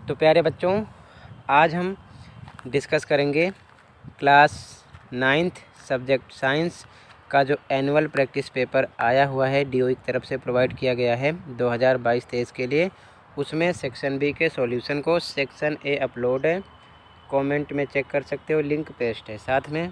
तो प्यारे बच्चों, आज हम डिस्कस करेंगे क्लास 9th सब्जेक्ट साइंस का जो एनुअल प्रैक्टिस पेपर आया हुआ है डीओई की तरफ से प्रोवाइड किया गया है 2022-23 के लिए। उसमें सेक्शन बी के सॉल्यूशन को सेक्शन ए अपलोड है, कमेंट में चेक कर सकते हो, लिंक पेस्ट है। साथ में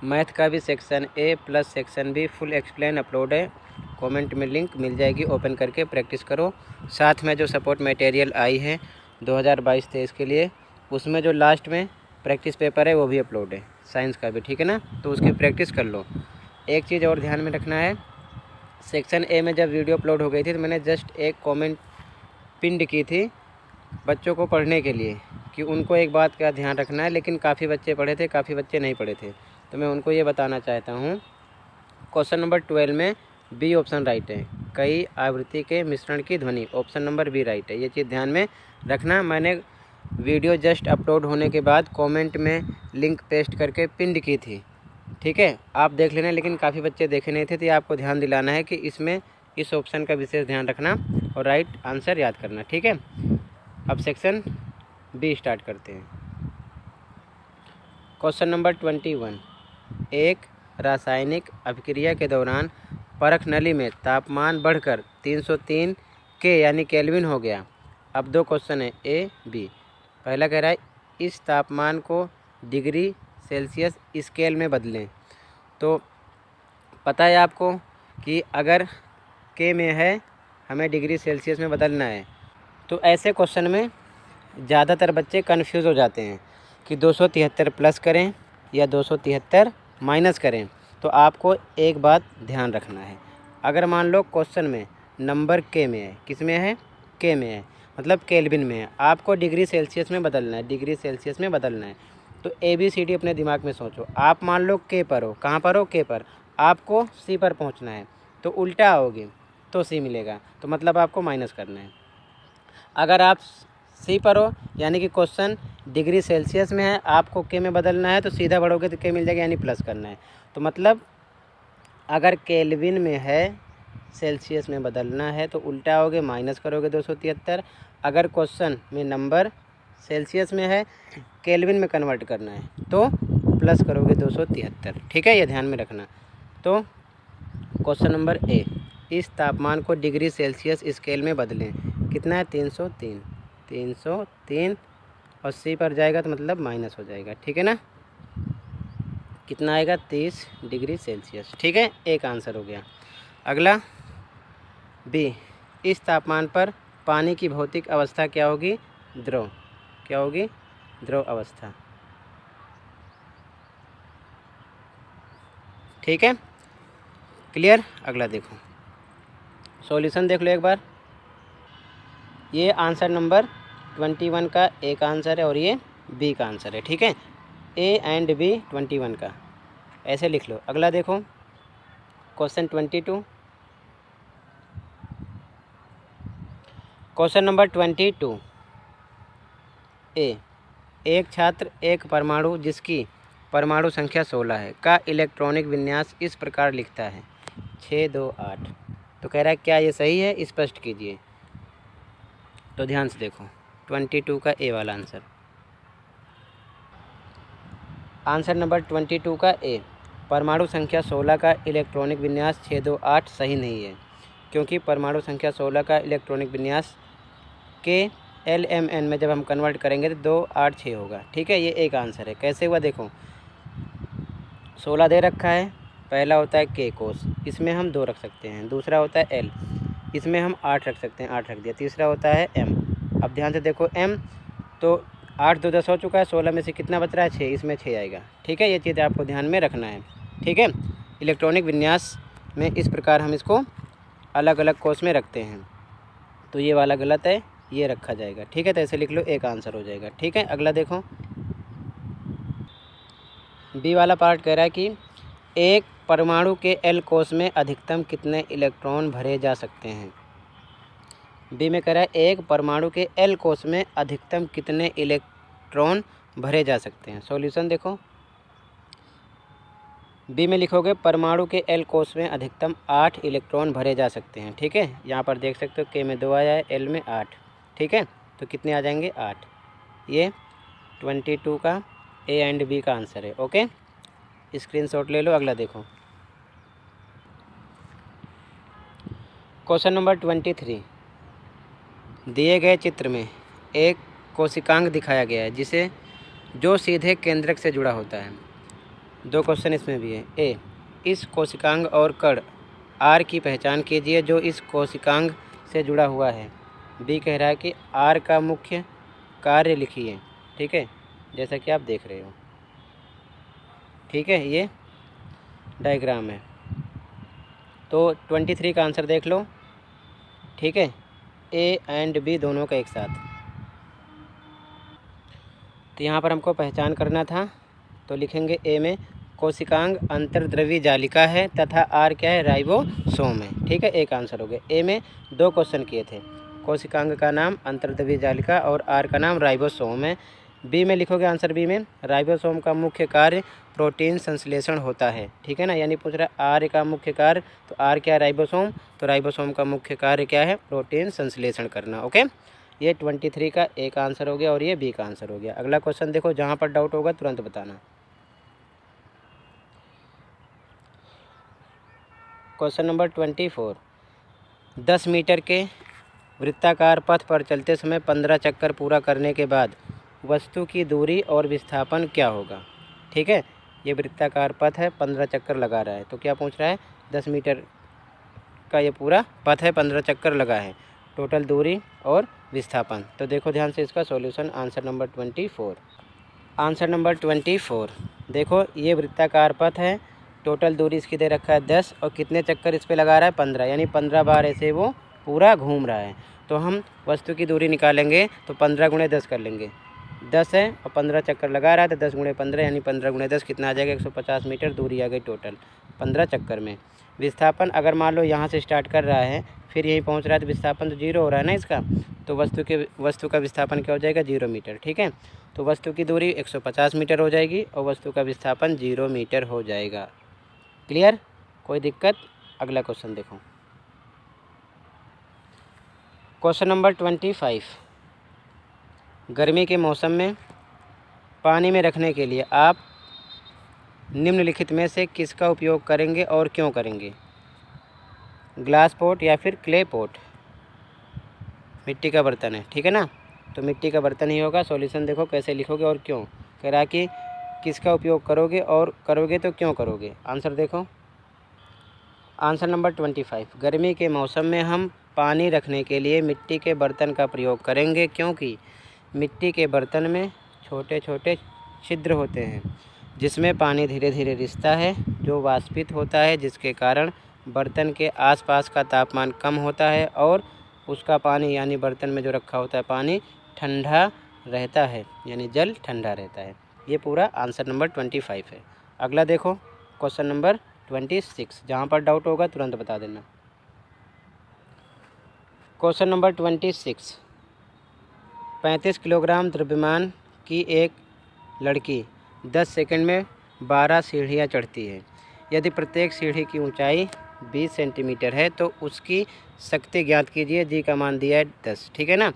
मैथ का भी section A plus section B full explain upload है, कमेंट में लिंक मिल जाएगी, ओपन करके प्रैक्टिस करो। साथ में जो सपोर्ट मटेरियल आई है 2022-23 के लिए, उसमें जो लास्ट में प्रैक्टिस पेपर है वो भी अपलोड है, साइंस का भी, ठीक है ना। तो उसकी प्रैक्टिस कर लो। एक चीज़ और ध्यान में रखना है, सेक्शन ए में जब वीडियो अपलोड हो गई थी तो मैंने जस्ट एक कमेंट पिंड की थी बच्चों को पढ़ने के लिए कि उनको एक बात का ध्यान रखना है, लेकिन काफ़ी बच्चे पढ़े थे, काफ़ी बच्चे नहीं पढ़े थे। तो मैं उनको ये बताना चाहता हूँ, क्वेश्चन नंबर 12 में बी ऑप्शन राइट है, कई आवृत्ति के मिश्रण की ध्वनि, ऑप्शन नंबर बी राइट है। ये चीज़ ध्यान में रखना। मैंने वीडियो जस्ट अपलोड होने के बाद कमेंट में लिंक पेस्ट करके पिंड की थी, ठीक है, आप देख लेना। लेकिन काफ़ी बच्चे देखे नहीं थे, तो ये आपको ध्यान दिलाना है कि इसमें इस ऑप्शन का विशेष ध्यान रखना और राइट आंसर याद करना, ठीक है। अब सेक्शन बी स्टार्ट करते हैं। क्वेश्चन नंबर 21, एक रासायनिक अभिक्रिया के दौरान परख नली में तापमान बढ़कर 303 के यानी केल्विन हो गया। अब दो क्वेश्चन है ए बी। पहला कह रहा है इस तापमान को डिग्री सेल्सियस स्केल में बदलें। तो पता है आपको कि अगर के में है हमें डिग्री सेल्सियस में बदलना है, तो ऐसे क्वेश्चन में ज़्यादातर बच्चे कन्फ्यूज़ हो जाते हैं कि 273 प्लस करें या 273 माइनस करें। तो आपको एक बात ध्यान रखना है, अगर मान लो क्वेश्चन में नंबर के में है, किस में है, के में है, मतलब केल्विन में है, आपको डिग्री सेल्सियस में बदलना है, डिग्री सेल्सियस में बदलना है। तो ABCD अपने दिमाग में सोचो। आप मान लो के पर हो, कहाँ पर हो, के पर, आपको सी पर पहुँचना है, तो उल्टा आओगे तो सी मिलेगा, तो मतलब आपको माइनस करना है। अगर आप सी पर हो यानी कि क्वेश्चन डिग्री सेल्सियस में है, आपको के में बदलना है, तो सीधा बढ़ोगे तो के मिल जाएगा, यानी प्लस करना है। तो मतलब अगर केल्विन में है, सेल्सियस में बदलना है, तो उल्टा आओगे, माइनस करोगे 273। अगर क्वेश्चन में नंबर सेल्सियस में है, केल्विन में कन्वर्ट करना है, तो प्लस करोगे 273, ठीक है, ये ध्यान में रखना। तो क्वेश्चन नंबर ए, इस तापमान को डिग्री सेल्सियस स्केल में बदलें। कितना है, 303, 303 और सी पर जाएगा तो मतलब माइनस हो जाएगा, ठीक है ना। कितना आएगा, 30 डिग्री सेल्सियस, ठीक है, एक आंसर हो गया। अगला बी, इस तापमान पर पानी की भौतिक अवस्था क्या होगी, द्रव, क्या होगी, द्रव अवस्था, ठीक है, क्लियर। अगला देखो, सॉल्यूशन देख लो एक बार। ये आंसर नंबर 21 का एक आंसर है और ये बी का आंसर है, ठीक है, ए एंड बी 21 का, ऐसे लिख लो। अगला देखो क्वेश्चन 22, क्वेश्चन नंबर 22 ए, एक छात्र एक परमाणु जिसकी परमाणु संख्या 16 है का इलेक्ट्रॉनिक विन्यास इस प्रकार लिखता है, 628। तो कह रहा है क्या ये सही है, स्पष्ट कीजिए। तो ध्यान से देखो 22 का ए वाला आंसर, आंसर नंबर 22 का ए, परमाणु संख्या 16 का इलेक्ट्रॉनिक विन्यास 628 सही नहीं है, क्योंकि परमाणु संख्या 16 का इलेक्ट्रॉनिक विन्यास के LMN में जब हम कन्वर्ट करेंगे तो 286 होगा, ठीक है, ये एक आंसर है। कैसे हुआ देखो, 16 दे रखा है, पहला होता है के कोस, इसमें हम 2 रख सकते हैं, दूसरा होता है L, इसमें हम 8 रख सकते हैं, 8 रख दिया, तीसरा होता है M। अब ध्यान से देखो M, तो 8 2 10 हो चुका है, 16 में से कितना बच रहा है, 6, इसमें 6 आएगा, ठीक है, ये चीज़ आपको ध्यान में रखना है, ठीक है। इलेक्ट्रॉनिक विन्यास में इस प्रकार हम इसको अलग अलग कोस में रखते हैं, तो ये वाला गलत है, ये रखा जाएगा, ठीक है, तो ऐसे लिख लो, एक आंसर हो जाएगा, ठीक है। अगला देखो, बी वाला पार्ट कह रहा है कि एक परमाणु के L कोश में अधिकतम कितने इलेक्ट्रॉन भरे जा सकते हैं। बी में कह रहा है एक परमाणु के L कोश में अधिकतम कितने इलेक्ट्रॉन भरे जा सकते हैं। सॉल्यूशन देखो, बी में लिखोगे परमाणु के L कोश में अधिकतम 8 इलेक्ट्रॉन भरे जा सकते हैं, ठीक है, यहाँ पर देख सकते हो के में 2 आया है, L में 8, ठीक है। तो कितने आ जाएंगे 8। ये 22 का ए एंड बी का आंसर है। ओके, स्क्रीनशॉट ले लो। अगला देखो क्वेश्चन नंबर 23। दिए गए चित्र में एक कोशिकांग दिखाया गया है जिसे जो सीधे केंद्रक से जुड़ा होता है। दो क्वेश्चन इसमें भी है। ए, इस कोशिकांग और कण आर की पहचान कीजिए जो इस कोशिकांग से जुड़ा हुआ है। बी कह रहा है कि आर का मुख्य कार्य लिखिए। ठीक है, जैसा कि आप देख रहे हो। ठीक है, ये डायग्राम है। तो 23 का आंसर देख लो। ठीक है, ए एंड बी दोनों का एक साथ। तो यहाँ पर हमको पहचान करना था, तो लिखेंगे ए में कोशिकांग अंतर्द्रवी जालिका है तथा आर क्या है, राइबोसोम है। ठीक है, एक आंसर हो गया। ए में 2 क्वेश्चन किए थे, कोशिकांग का नाम अंतर्द्रवी जालिका और आर का नाम राइबोसोम है। बी में लिखोगे आंसर बी में राइबोसोम का मुख्य कार्य प्रोटीन संश्लेषण होता है। ठीक है ना, यानी पूछ रहा है आर का मुख्य कार्य, तो आर क्या है, राइबोसोम, तो राइबोसोम का मुख्य कार्य क्या है, प्रोटीन संश्लेषण करना। ओके, ये 23 का एक आंसर हो गया और ये बी का आंसर हो गया। अगला क्वेश्चन देखो, जहाँ पर डाउट होगा तुरंत बताना। Question number 24। 10 मीटर के वृत्ताकार पथ पर चलते समय 15 चक्कर पूरा करने के बाद वस्तु की दूरी और विस्थापन क्या होगा। ठीक है, ये वृत्ताकार पथ है, 15 चक्कर लगा रहा है, तो क्या पूछ रहा है, 10 मीटर का ये पूरा पथ है, 15 चक्कर लगा है, टोटल दूरी और विस्थापन। तो देखो ध्यान से इसका solution, answer number 24। Answer number 24 देखो, ये वृत्ताकार पथ है, टोटल दूरी इसकी दे रखा है 10 और कितने चक्कर इस पे लगा रहा है, 15, यानी 15 बार ऐसे वो पूरा घूम रहा है। तो हम वस्तु की दूरी निकालेंगे तो 15 × 10 कर लेंगे। 10 है और 15 चक्कर लगा रहा है, तो 10 × 15 यानी 15 × 10 कितना आ जाएगा, 150 मीटर दूरी आ गई टोटल 15 चक्कर में। विस्थापन अगर मान लो यहाँ से स्टार्ट कर रहा है फिर यहीं पहुँच रहा है, तो विस्थापन तो 0 हो रहा है ना इसका, तो वस्तु का विस्थापन क्या हो जाएगा, 0 मीटर। ठीक है, तो वस्तु की दूरी 150 मीटर हो जाएगी और वस्तु का विस्थापन 0 मीटर हो जाएगा। क्लियर, कोई दिक्कत। अगला क्वेश्चन देखो, क्वेश्चन नंबर 25। गर्मी के मौसम में पानी में रखने के लिए आप निम्नलिखित में से किसका उपयोग करेंगे और क्यों करेंगे। ग्लास पॉट या फिर क्ले पॉट, मिट्टी का बर्तन है। ठीक है ना, तो मिट्टी का बर्तन ही होगा। सॉल्यूशन देखो कैसे लिखोगे और क्यों, कह रहा कि किसका उपयोग करोगे और करोगे तो क्यों करोगे। आंसर देखो, आंसर नंबर 25। गर्मी के मौसम में हम पानी रखने के लिए मिट्टी के बर्तन का प्रयोग करेंगे, क्योंकि मिट्टी के बर्तन में छोटे छोटे छिद्र होते हैं जिसमें पानी धीरे धीरे रिसता है, जो वाष्पित होता है, जिसके कारण बर्तन के आसपास का तापमान कम होता है और उसका पानी यानी बर्तन में जो रखा होता है पानी ठंडा रहता है, यानी जल ठंडा रहता है। ये पूरा आंसर नंबर 25 है। अगला देखो क्वेश्चन नंबर 26, जहाँ पर डाउट होगा तुरंत बता देना। Question number 26। 35 किलोग्राम द्रव्यमान की एक लड़की 10 सेकंड में 12 सीढ़ियाँ चढ़ती है। यदि प्रत्येक सीढ़ी की ऊंचाई 20 सेंटीमीटर है तो उसकी शक्ति ज्ञात कीजिए। जी का मान दिया है 10। ठीक है ना,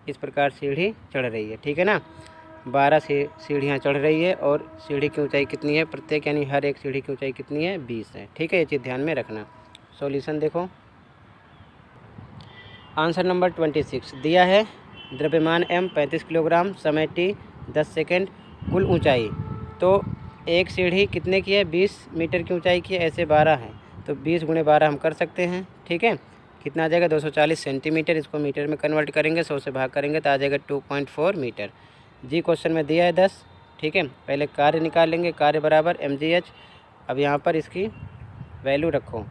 इस प्रकार सीढ़ी चढ़ रही है। ठीक है ना, 12 सीढ़ियाँ चढ़ रही है और सीढ़ी की ऊंचाई कितनी है, प्रत्येक यानी हर एक सीढ़ी की ऊंचाई कितनी है, 20 है। ठीक है, ये चीज़ ध्यान में रखना। सॉल्यूशन देखो, आंसर नंबर 26 दिया है, द्रव्यमान m 35 किलोग्राम, समय t 10 सेकेंड, कुल ऊंचाई तो एक सीढ़ी कितने की है, 20 मीटर की ऊंचाई की है, ऐसे 12 है तो 20 × 12 हम कर सकते हैं। ठीक है, कितना आ जाएगा, 240 सेंटीमीटर। इसको मीटर में कन्वर्ट करेंगे, 100 से भाग करेंगे तो आ जाएगा 2.4 मीटर। जी क्वेश्चन में दिया है 10। ठीक है, पहले कार्य निकाल लेंगे, कार्य बराबर mgh। अब यहाँ पर इसकी वैल्यू रखो,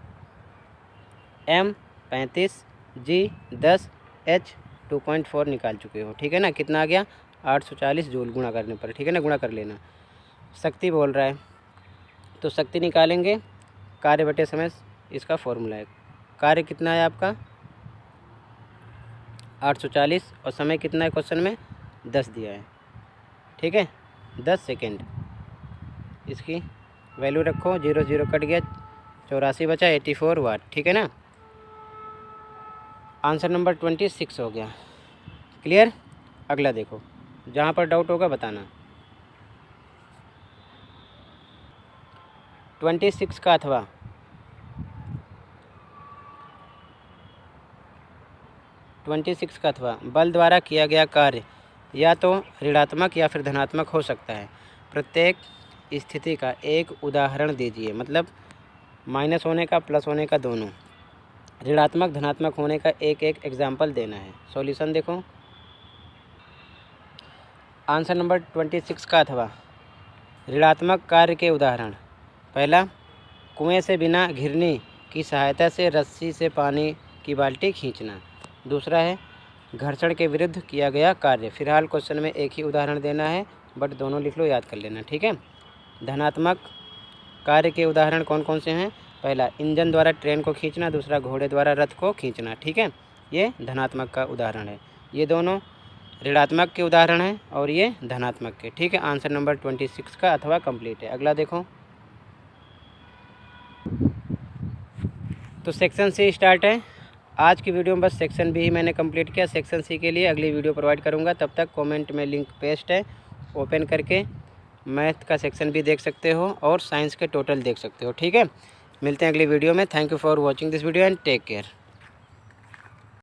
m 35, g 10, h 2.4 निकाल चुके हो। ठीक है ना, कितना आ गया, 840 जूल गुणा करने पर। ठीक है ना, गुणा कर लेना। शक्ति बोल रहा है तो शक्ति निकालेंगे, कार्य बटे समय इसका फॉर्मूला है। कार्य कितना है आपका 840 और समय कितना है क्वेश्चन में 10 दिया है। ठीक है, 10 सेकेंड। इसकी वैल्यू रखो, 0 0 कट गया, 84 बचा, 84 वाट। ठीक है ना, आंसर नंबर 26 हो गया। क्लियर। अगला देखो, जहाँ पर डाउट होगा बताना। 26 का अथवा 26 का अथवा बल द्वारा किया गया कार्य या तो ऋणात्मक या फिर धनात्मक हो सकता है। प्रत्येक स्थिति का एक उदाहरण दीजिए। मतलब माइनस होने का, प्लस होने का, दोनों। ऋणात्मक धनात्मक होने का एक एक एग्जाम्पल देना है। सॉल्यूशन देखो, आंसर नंबर 26 का अथवा ऋणात्मक कार्य के उदाहरण। पहला, कुएं से बिना घिरनी की सहायता से रस्सी से पानी की बाल्टी खींचना। दूसरा है घर्षण के विरुद्ध किया गया कार्य। फिलहाल क्वेश्चन में एक ही उदाहरण देना है, बट दोनों लिख लो, याद कर लेना, ठीक है। धनात्मक कार्य के उदाहरण कौन कौन से हैं? पहला, इंजन द्वारा ट्रेन को खींचना। दूसरा, घोड़े द्वारा रथ को खींचना, ठीक है। ये धनात्मक का उदाहरण है। ये दोनों ऋणात्मक के उदाहरण हैं और ये धनात्मक के, ठीक है। आंसर नंबर 26 का अथवा कंप्लीट है। अगला देखो, तो सेक्शन सी स्टार्ट है। आज की वीडियो में बस सेक्शन बी ही मैंने कंप्लीट किया। सेक्शन सी के लिए अगली वीडियो प्रोवाइड करूंगा। तब तक कमेंट में लिंक पेस्ट है, ओपन करके मैथ का सेक्शन भी देख सकते हो और साइंस के टोटल देख सकते हो, ठीक है। मिलते हैं अगली वीडियो में। Thank you for watching this video and take care.